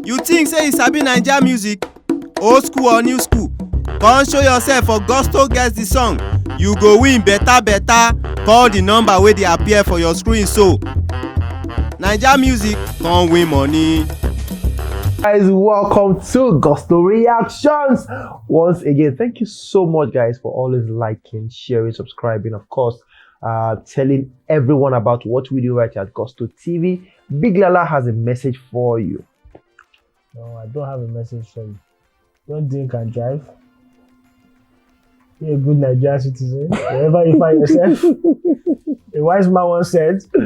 You think say you sabi Naija music? Old school or new school? Come show yourself for Gusto Gets the Song. You go win better. Call the number wey dey appear for your screen so. Naija music come win money. Guys, welcome to Gusto Reactions. Once again, thank you so much, guys, for always liking, sharing, subscribing, of course, telling everyone about what we do right here at Gusto TV. Big Lala has a message for you. No, I don't have a message for you. Don't drink and drive. Be a good Nigerian citizen. Wherever you find yourself. A wise man once said, I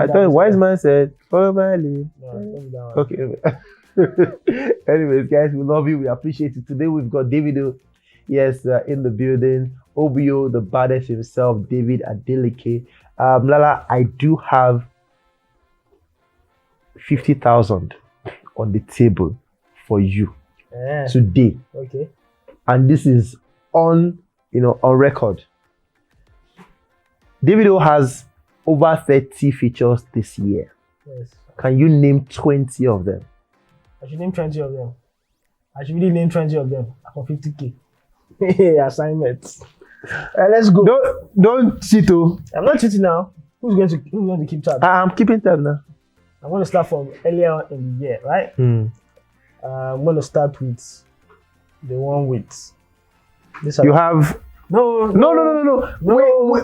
thought a wise man said, follow my lead. No, okay. Anyways, guys, we love you. We appreciate it. Today we've got Davido, yes, in the building. OBO, the baddest himself, David Adeleke. Lala, I do have 50,000 on the table for you today. Okay. And this is on record. Davido has over 30 features this year. Yes. Can you name 20 of them? I should name 20 of them. I should really name 20 of them for 50K. Assignments. Let's go. Don't cheat. I'm not cheating now. Who's going to keep tab? I'm keeping tab now. I'm going to start from earlier in the year, right? I'm going to start with the one with this. You have no.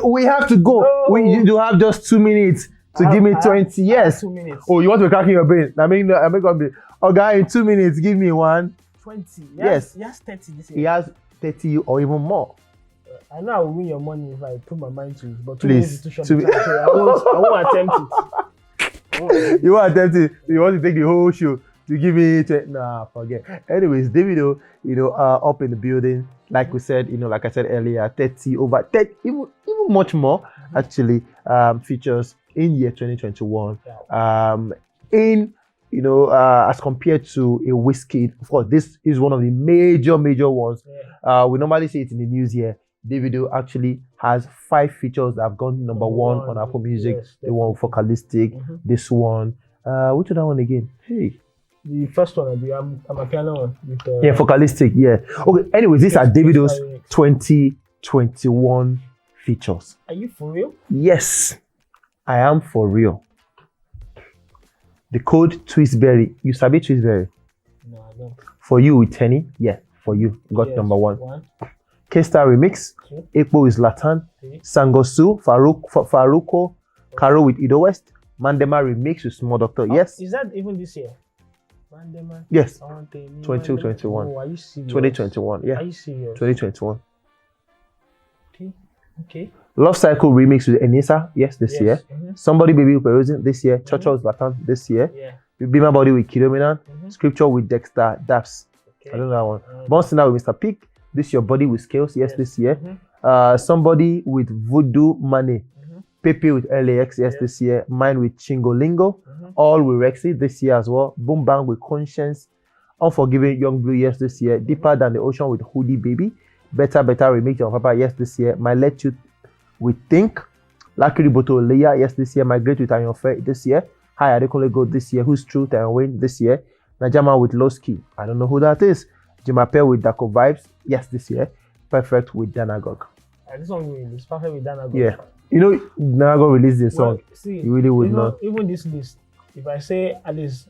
We have to go. No. You have just 2 minutes to give me 20. Yes. 2 minutes. Oh, you want to be cracking your brain? I mean, gonna be. Oh, guy, in 2 minutes, give me one. 20. Yes. He has 30 this year. He has 30 or even more. I know I will win your money if I put my mind to it, but 2 Please. minutes is too short. So I won't attempt it. You want to attempt it? You want to take the whole show to give me 20? Nah, forget. Anyways, Davido, up in the building. Like we said, like I said earlier, 30 over 30, even much more actually, features in year 2021. As compared to a Whiskey, of course, this is one of the major ones. We normally see it in the news here. Davido actually has 5 features that have gone number one on Apple Music. Yes, the one Focalistic, this one. Which other one again? Hey. The first one, the Amapiano one. With, Focalistic, yeah. Okay, anyways, these are Davido's 2021 features. Are you for real? Yes, I am for real. The code Twistberry. You sabi Twistberry? No, I don't. For you with Tenny, yeah, for you. Got number one. K-Star Remix, 2. Ekpo with Zlatan, 3. Sangosu, Faruko, Karo with Ido West, Mandema Remix with Small Doctor, yes. Is that even this year? Mandema? Yes. 2021. Oh, are you serious? 2021, yeah. Are you serious? 2021. Okay. Love Cycle Remix with Enisa, yes, this year. Somebody Baby with Peruzin this year. Chocho with Zlatan this year. Yeah. Be My Body with Kidominan. Scripture with Dexter Daps. Okay. I don't know that one. Bouncing Out with Mr. Peak. This Your Body with Scales, yes, this year. Somebody with Voodoo Money. Pepe with LAX, yes, this year. Mine with Chingolingo. All with Rexy this year as well. Boom Bang with Conscience. Unforgiving Young Blue, yes, this year. Deeper Than the Ocean with Hoodie Baby. Better Remix of Papa, yes, this year. My Let You with Think. Lakiri Boto Leia, yes, this year. My Great with Ayon Fair this year. Hi Adekunle Go this year. Who's True? Tayon Wayne this year. Najama with Lowski. I don't know who that is. Jimapel with Daco Vibes, yes, this year. Perfect with Danagog. This song is perfect with Danagog. Yeah. Danagog released the song. See, you really would not. Even this list, if I say at least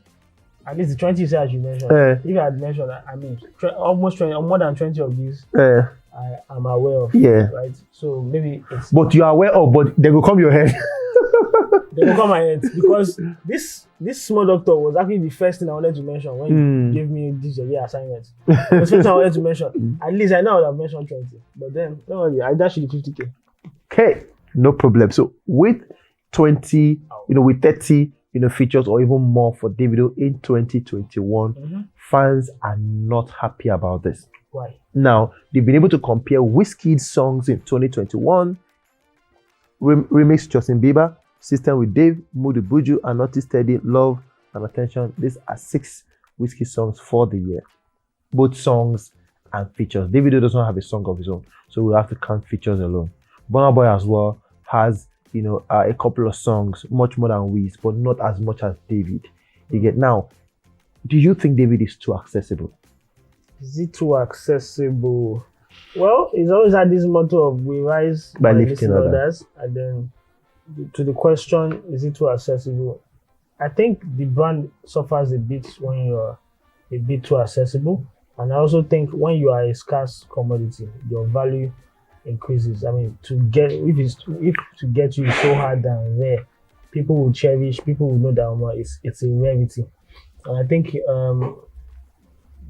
the 20 as you mentioned, if I had mentioned, I mean, almost 20 or more than 20 of these, I am aware of. Yeah. Right? So maybe it's. But you are aware of, but they will come your head. They will come my head because this Small Doctor was actually the first thing I wanted to mention when you gave me this year assignment. The first thing I wanted to mention. At least I know I would have mentioned 20. But then, don't worry, I dashed you the 50K. Okay, no problem. So with 20, with 30, features or even more for Davido in 2021, fans are not happy about this. Why? Now, they've been able to compare Wizkid's songs in 2021, remix Justin Bieber, System with Dave, Moody Buju, and Naughty Steady, Love and Attention. These are 6 Wizkid songs for the year. Both songs and features. Davido does not have a song of his own, so we'll have to count features alone. Burna Boy as well has, a couple of songs, much more than Wiz, but not as much as David. You get now. Do you think David is too accessible? Is it too accessible? Well, he's always had this motto of we rise By by lifting lifting others. others. And then to the question, is it too accessible? I think the brand suffers a bit when you're a bit too accessible. And I also think when you are a scarce commodity, your value increases. I mean, if to get you is so hard and rare, people will cherish, people will know that it's a rarity. And I think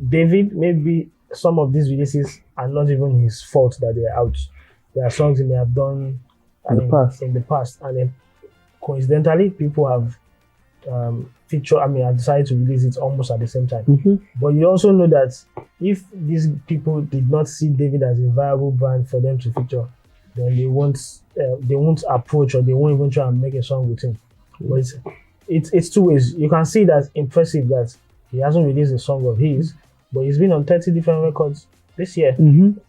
David, maybe some of these releases are not even his fault that they're out. There are songs he may have done In the past. and then coincidentally, people have have decided to release it almost at the same time. But you also know that if these people did not see David as a viable brand for them to feature, then they won't approach, or they won't even try and make a song with him. But it's two ways. You can see that impressive that he hasn't released a song of his, but he's been on 30 different records this year.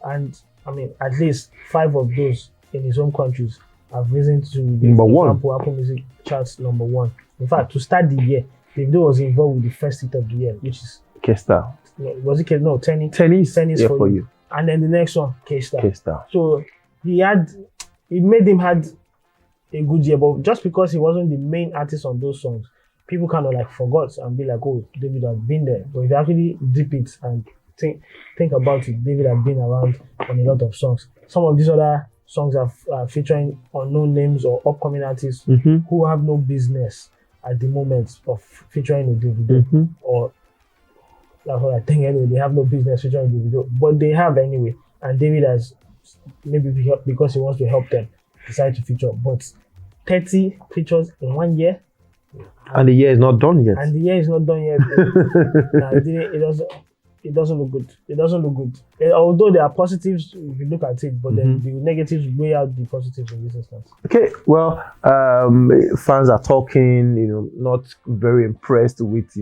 And I mean, at least 5 of those in his home countries have risen to the Number one. Apple Music charts #1. In fact, to start the year, Davido was involved with the first hit of the year, which is K-Star. was it no Tennis yeah, for you. And then the next one, K-Star. K-Star. So it made him had a good year, but just because he wasn't the main artist on those songs, people kind of like forgot and be like, oh, David has been there. But if you actually dip it and think about it, David has been around on a lot of songs. Some of these other songs are featuring unknown names or upcoming artists who have no business at the moment of featuring with Davido, or that's what I think anyway. They have no business featuring Davido, but they have anyway. And David has, maybe because he wants to help them, decided to feature. But 30 features in 1 year, and the year is not done yet. And the year is not done yet. Nah, it doesn't look good. It doesn't look good. Although there are positives if you look at it, but then the negatives weigh out the positives in this instance. Okay, well, fans are talking, not very impressed with,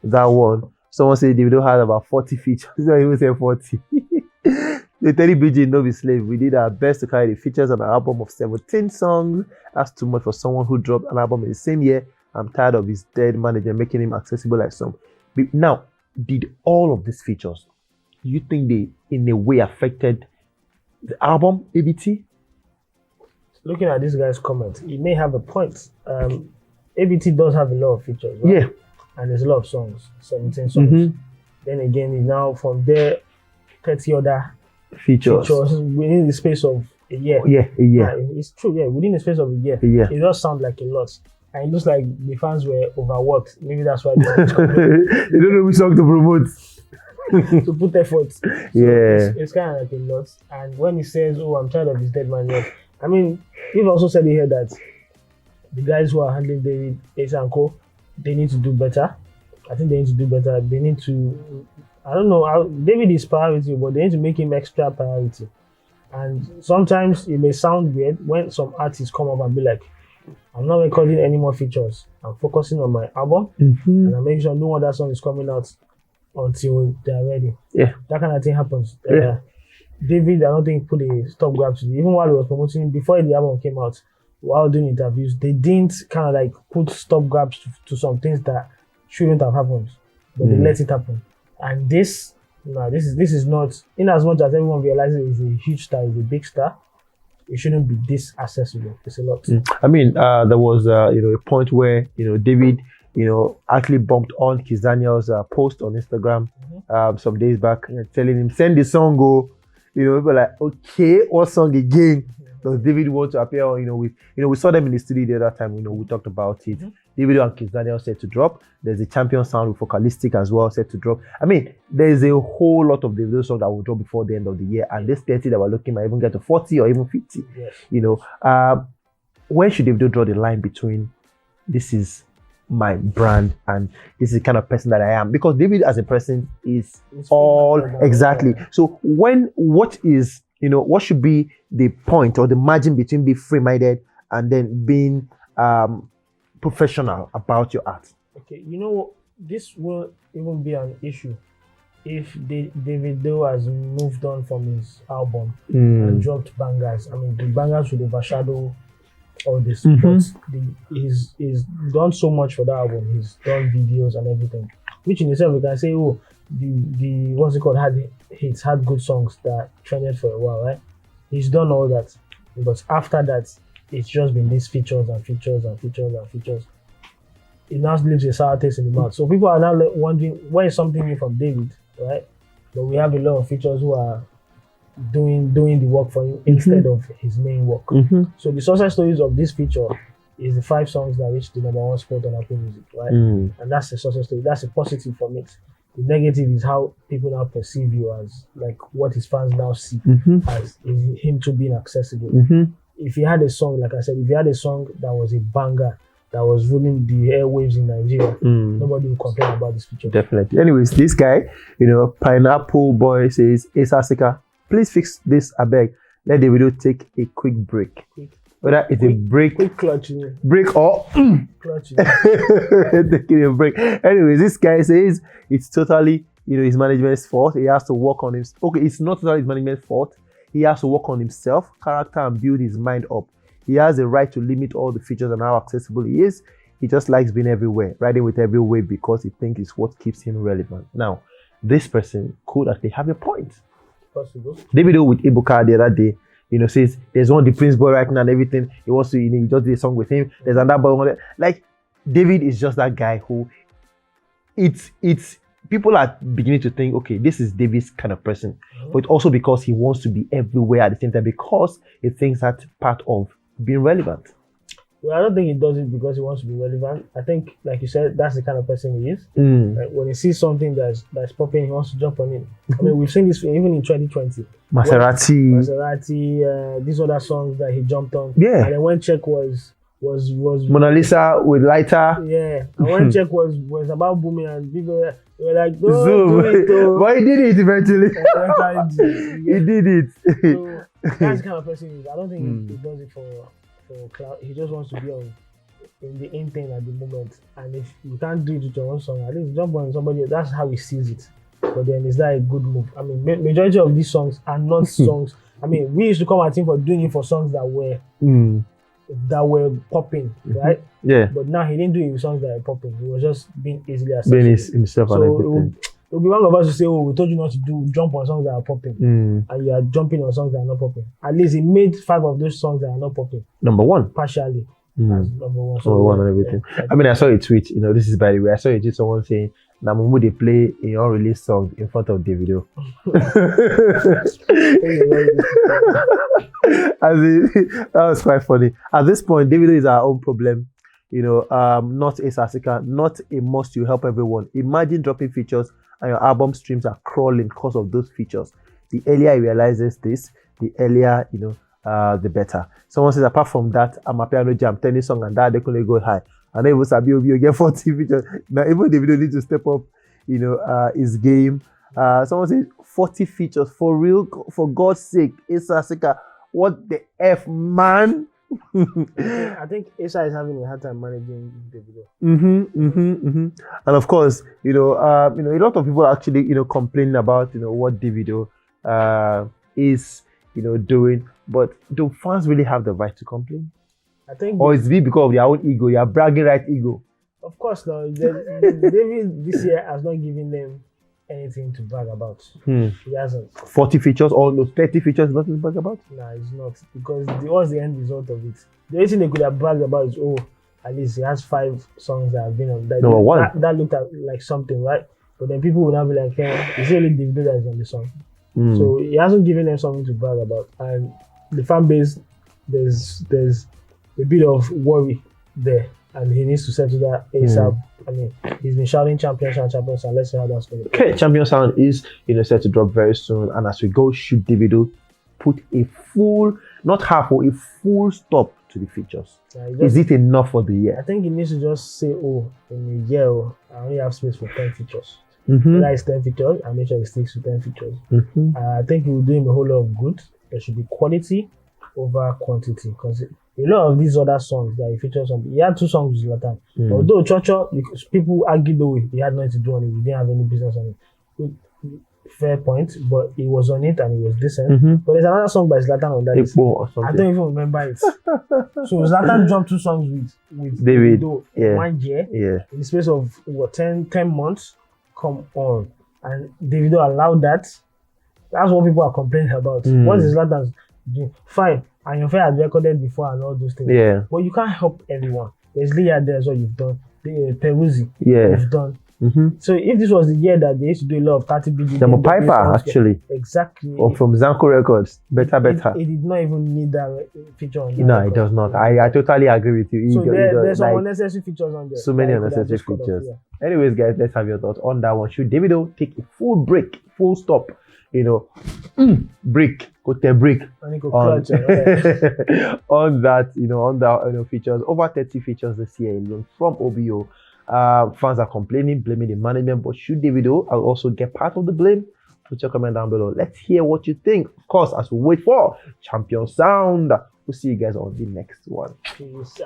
that one. Someone said Davido had about 40 features. I even say 40. The Teddy BG no be slave. We did our best to carry the features on an album of 17 songs. That's too much for someone who dropped an album in the same year. I'm tired of his dead manager making him accessible like some. Now, did all of these features, do you think they in a way affected the album, ABT? Looking at this guy's comment, he may have a point. ABT does have a lot of features, right? Yeah. And there's a lot of songs, 17 songs. Then again, he's now from there, 30 other features within the space of a year. Yeah, a year. Yeah, it's true, yeah, within the space of a year. It does sound like a lot. And it looks like the fans were overworked. Maybe that's why they don't know which song to promote. to put effort. So yeah. It's kind of like a lot. And when he says, oh, I'm tired of his dead man yet, I mean, you've also said here that the guys who are handling David, Ace and Co., they need to do better. I think they need to do better. They need to, I don't know, David is priority, but they need to make him extra priority. And sometimes it may sound weird when some artists come up and be like, I'm not recording any more features. I'm focusing on my album, and I'm making sure no other song is coming out until they're ready. Yeah. That kind of thing happens. Yeah. David, I don't think put a stop grab to it. Even while he was promoting, before the album came out, while doing interviews, they didn't kind of like put stop grabs to some things that shouldn't have happened, but they let it happen. And this is not, in as much as everyone realizes he's a huge star, he's a big star, it shouldn't be this accessible. It's a lot. I mean, there was a point where David actually bumped on Kiss Daniel's post on Instagram some days back, telling him send the song go. People were like, okay, what song again? Does David want to appear on? We saw them in the studio the other time. We talked about it. David and Kiss Daniel set to drop. There's a Champion sound with Focalistic as well set to drop. I mean, there's a whole lot of Davido songs that will drop before the end of the year, and this 30 that we're looking might even get to 40 or even 50. Yes. Where should Davido draw the line between this is my brand and this is the kind of person that I am? Because David as a person is all exactly. So what should be the point or the margin between being free-minded and then being professional about your art? Okay, this will even be an issue if Davido has moved on from his album and dropped bangers. I mean, the bangers would overshadow all this. Mhm. But he's done so much for that album. He's done videos and everything, which in itself we can say, oh, the what's it called had good songs that trended for a while, right? He's done all that, but after that, it's just been these features and features and features and features. It now leaves a sour taste in the mouth. So people are now wondering where is something new from David, right? But we have a lot of features who are doing the work for him instead of his main work. So the success stories of this feature is the 5 songs that reached the #1 spot on Apple Music, right? And that's a success story. That's a positive from it. The negative is how people now perceive you as like what his fans now see as is him to being accessible. If he had a song, like I said, if he had a song that was a banger that was ruling the airwaves in Nigeria, nobody will complain about this feature. Definitely. Anyways, this guy, Pineapple Boy says, Asa Sika, please fix this, I beg. Let the video take a quick break. Whether it's a break, Quick clutch, break or clutch. taking a break. Anyways, this guy says it's totally, his management's fault. He has to work on himself. Okay, it's not totally his management's fault. He has to work on himself, character, and build his mind up. He has the right to limit all the features and how accessible he is. He just likes being everywhere, riding with every wave because he thinks it's what keeps him relevant. Now, this person could actually have a point. Possible. Davido with Ibuka the other day, says there's one the Prince boy right now and everything. He wants to, he just did a song with him. There's another boy. Like, David is just that guy who, it's people are beginning to think, okay, this is David's kind of person, but also because he wants to be everywhere at the same time because he thinks that's part of being relevant. Well, I don't think he does it because he wants to be relevant. I think, like you said, that's the kind of person he is. Like, when he sees something that's popping, he wants to jump on it. I mean, we've seen this even in 2020. Maserati, these other songs that he jumped on. Yeah. And then when Check was Mona Lisa with Lighter. Yeah. And when Check was about booming and people were like, no, Zoom. do it, oh. But he did it eventually. He did it. So that's the kind of person he is. I don't think he does it for cloud. He just wants to be in the in thing at the moment. And if you can't do it with your own song, at least jump on somebody else. That's how he sees it. But then is that a good move? I mean, majority of these songs are not songs. I mean, we used to come at him for doing it for songs that were popping, right? Yeah. But now he didn't do it with songs that are popping. He was just being easily accessible. Being himself and everything. It would be wrong of us to say, oh, we told you not to jump on songs that are popping, and you are jumping on songs that are not popping. At least he made 5 of those songs that are not popping. #1. Partially. As number one. Number one and everything. Yeah. I mean, I saw a tweet, this is by the way, I saw a tweet someone saying, Namumu, they play a unreleased song in front of Davido. That was quite funny. At this point, Davido is our own problem. Not a Sasika, not a must to help everyone. Imagine dropping features and your album streams are crawling because of those features. The earlier he realizes this, the earlier, the better. Someone says, apart from that, I'm a piano jam, tennis song, and that they couldn't go high. And then even Sabi Obi get 40 features. Now, even the video needs to step up, his game. Someone says, 40 features for real, for God's sake. Asa Sika, what the F, man? I think Asa is having a hard time managing the video. And of course, a lot of people are actually, complaining about, what Davido is, doing. But do fans really have the right to complain? I think, or is it because of their own ego? You are bragging right ego. Of course, no. David this year has not given them anything to brag about. He hasn't. 40 features or no 30 features, nothing to brag about? Nah, it's not. Because what's the end result of it? The only thing they could have bragged about is, at least he has 5 songs that have been on that. #1. That looked like something, right? But then people will now be like, it's only Davido that is on the song. So he hasn't given them something to brag about. And the fan base, there's a bit of worry there. And he needs to settle that ASAP. I mean, he's been shouting champion sound. Let's see how that's going to go. Okay, champion sound is set to drop very soon. And as we go, should Davido put a full, not half, or a full stop to the features? Is it enough for the year? I think he needs to just say, in a year, I only have space for 10 features. Whether it's 10 features, I'll make sure he sticks to 10 features. I think he will do him a whole lot of good. There should be quality over quantity, because a lot of these other songs that he features on, he had 2 songs with Zlatan. Although Chocho, because people argue though he had nothing to do on it, he didn't have any business on it. fair point, but he was on it and he was decent. But there's another song by Zlatan on that. Ekpo or I something. don't even remember it. So Zlatan dropped 2 songs with David, Davido yeah. 1 year Yeah. in the space of what 10 months. Come on, and Davido allowed that. That's what people are complaining about. What is Zlatan doing? Fine, and your fair had recorded before and all those things. Yeah. But you can't help everyone. There's Leah there as well. You've done Peruzzi. Yeah. You've done. So if this was the year that they used to do a lot of 30 BG, Demo Piper, actually. Exactly. Or from Zanko Records. Better. It did not even need that feature on that. No, record. it does not. I totally agree with you. So like, there's some unnecessary features on there. so many that I could have unnecessary just cut off, features. yeah. Anyways, guys, let's have your thoughts on that one. Should Davido take a full break, full stop? Break, go to break And he could on, clutch it, on that features. Over 30 features this year alone from OBO. Fans are complaining, blaming the management, but should Davido also get part of the blame? Put your comment down below. Let's hear what you think. Of course, as we wait for Champion Sound. We'll see you guys on the next one. Peace.